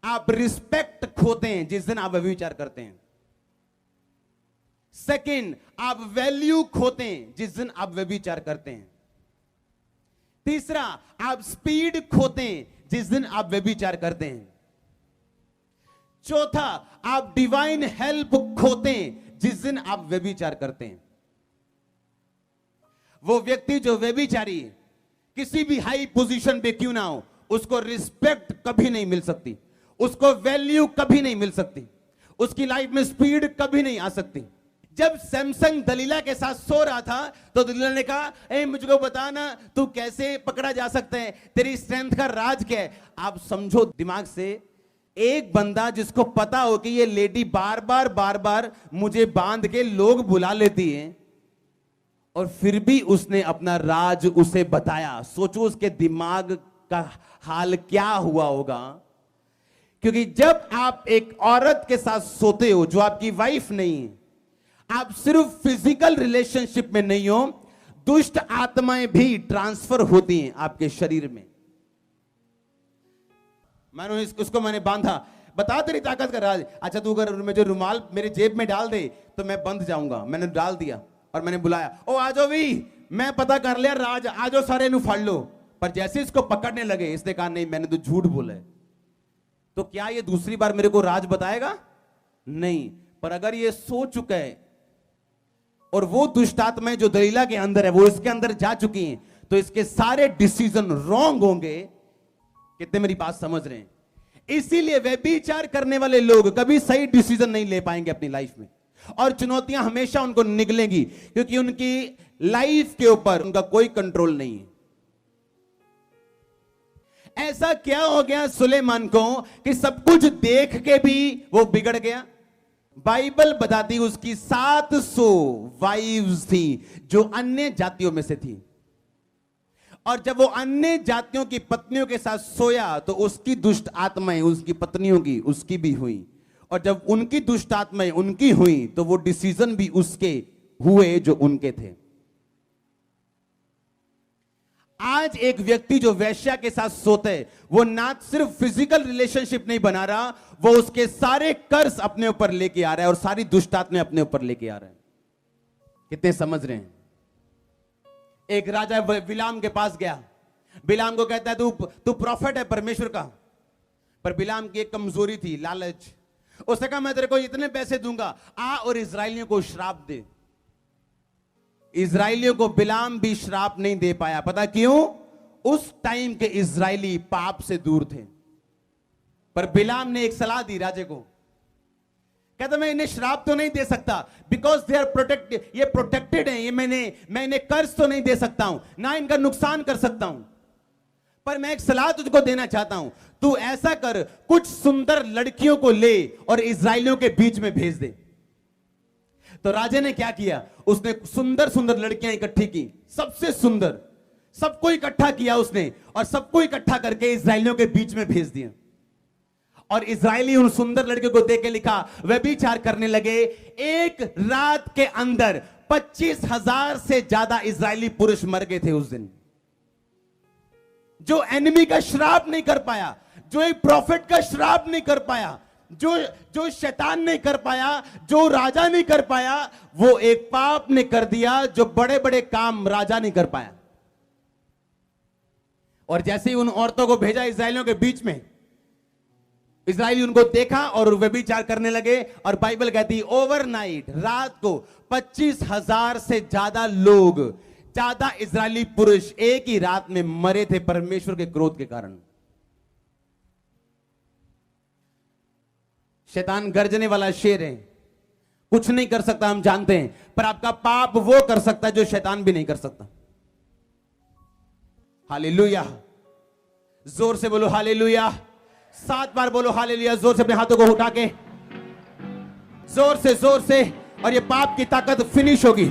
आप रिस्पेक्ट खोते हैं जिस दिन आप व्यभिचार करते हैं। सेकंड, आप वैल्यू खोते हैं जिस दिन आप व्यभिचार करते हैं। तीसरा, आप स्पीड खोते हैं जिस दिन आप व्यभिचार करते हैं। चौथा, आप डिवाइन हेल्प खोते हैं जिस दिन आप व्यभिचार करते हैं। वो व्यक्ति जो व्यभिचारी किसी भी हाई पोजीशन पे क्यों ना हो, उसको रिस्पेक्ट कभी नहीं मिल सकती, उसको वैल्यू कभी नहीं मिल सकती, उसकी लाइफ में स्पीड कभी नहीं आ सकती। जब सैमसंग दलीला के साथ सो रहा था तो दलीला ने कहा, ए मुझको बता ना तू कैसे पकड़ा जा सकता है, तेरी स्ट्रेंथ का राज क्या है। आप समझो दिमाग से, एक बंदा जिसको पता हो कि ये लेडी बार बार मुझे बांध के लोग बुला लेती है, और फिर भी उसने अपना राज उसे बताया। सोचो उसके दिमाग का हाल क्या हुआ होगा। क्योंकि जब आप एक औरत के साथ सोते हो जो आपकी वाइफ नहीं है, आप सिर्फ फिजिकल रिलेशनशिप में नहीं हो, दुष्ट आत्माएं भी ट्रांसफर होती हैं आपके शरीर में। मानो उसको मैंने बांधा, बता तेरी ताकत का राज। अच्छा तू अगर मुझे रुमाल मेरे जेब में डाल दे तो मैं बंध जाऊंगा। मैंने डाल दिया और मैंने बुलाया, ओ आ जाओ भी, मैं पता कर लिया राज, आ जाओ सारे नु फाड़ लो। पर जैसे इसको पकड़ने लगे इसने कहा नहीं मैंने तो झूठ बोला है। तो क्या ये दूसरी बार मेरे को राज बताएगा? नहीं। पर अगर ये सो चुका है और वो दुष्ट आत्माएं जो दलीला के अंदर है वो इसके अंदर जा चुकी हैं, तो इसके सारे डिसीजन रॉन्ग होंगे। कितने मेरी बात समझ रहे हैं? इसीलिए व्यभिचार करने वाले लोग कभी सही डिसीजन नहीं ले पाएंगे अपनी लाइफ में, और चुनौतियां हमेशा उनको निगलेंगी, क्योंकि उनकी लाइफ के ऊपर उनका कोई कंट्रोल नहीं है। ऐसा क्या हो गया सुलेमान को कि सब कुछ देख के भी वो बिगड़ गया? बाइबल बताती उसकी 700 वाइव्स थी जो अन्य जातियों में से थी, और जब वो अन्य जातियों की पत्नियों के साथ सोया तो उसकी दुष्ट आत्माएं उसकी पत्नियों की उसकी भी हुई, और जब उनकी दुष्ट आत्माएं उनकी हुई तो वो डिसीजन भी उसके हुए जो उनके थे। आज एक व्यक्ति जो वैश्या के साथ सोते है, वो ना सिर्फ फिजिकल रिलेशनशिप नहीं बना रहा, वो उसके सारे कर्ज अपने ऊपर लेके आ रहा है और सारी दुष्ट आत्माएं अपने ऊपर लेके आ रहा है। कितने समझ रहे हैं? एक राजा बिलाम के पास गया, बिलाम को कहता है तू प्रॉफिट है परमेश्वर का। पर बिलाम की एक कमजोरी थी, लालच। उसने कहा मैं तेरे को इतने पैसे दूंगा, आ और इजराइलियों को श्राप दे। इजराइलियों को बिलाम भी श्राप नहीं दे पाया। पता क्यों? उस टाइम के इजराइली पाप से दूर थे। पर बिलाम ने एक सलाह दी राजे को, कहता मैं इन्हें श्राप तो नहीं दे सकता, बिकॉज दे आर प्रोटेक्टेड, ये प्रोटेक्टेड है, ये मैं इन्हें कर्ज तो नहीं दे सकता हूं, ना इनका नुकसान कर सकता हूं। पर मैं एक सलाह तुझको देना चाहता हूं, तू ऐसा कर, कुछ सुंदर लड़कियों को ले और इजराइलियों के बीच में भेज दे। तो राजा ने क्या किया? उसने सुंदर सुंदर लड़कियां इकट्ठी की, सबसे सुंदर, सबको इकट्ठा किया उसने, और सबको इकट्ठा करके इजराइलियों के बीच में भेज दिया। और इजराइली उन सुंदर लड़कियों को देख के लिखा व्यभिचार करने लगे। एक रात के अंदर 25,000 से ज्यादा इजरायली पुरुष मर गए थे उस दिन। जो एनिमी का श्राप नहीं कर पाया, जो एक प्रॉफिट का श्राप नहीं कर पाया, जो शैतान नहीं कर पाया, जो राजा नहीं कर पाया, वो एक पाप ने कर दिया जो बड़े बड़े काम राजा नहीं कर पाया। और जैसे ही उन औरतों को भेजा इजराइलियों के बीच में, इजराइली उनको देखा और व्यभिचार करने लगे। और बाइबल कहती ओवरनाइट, रात को 25,000 से ज्यादा लोग, ज्यादा इजरायली पुरुष एक ही रात में मरे थे परमेश्वर के क्रोध के कारण। शैतान गर्जने वाला शेर है, कुछ नहीं कर सकता हम जानते हैं, पर आपका पाप वो कर सकता है जो शैतान भी नहीं कर सकता। हालेलुया, जोर से बोलो हालेलुया, 7 बार बोलो हालेलुया, जोर से अपने हाथों को उठा के, जोर से, और ये पाप की ताकत फिनिश होगी।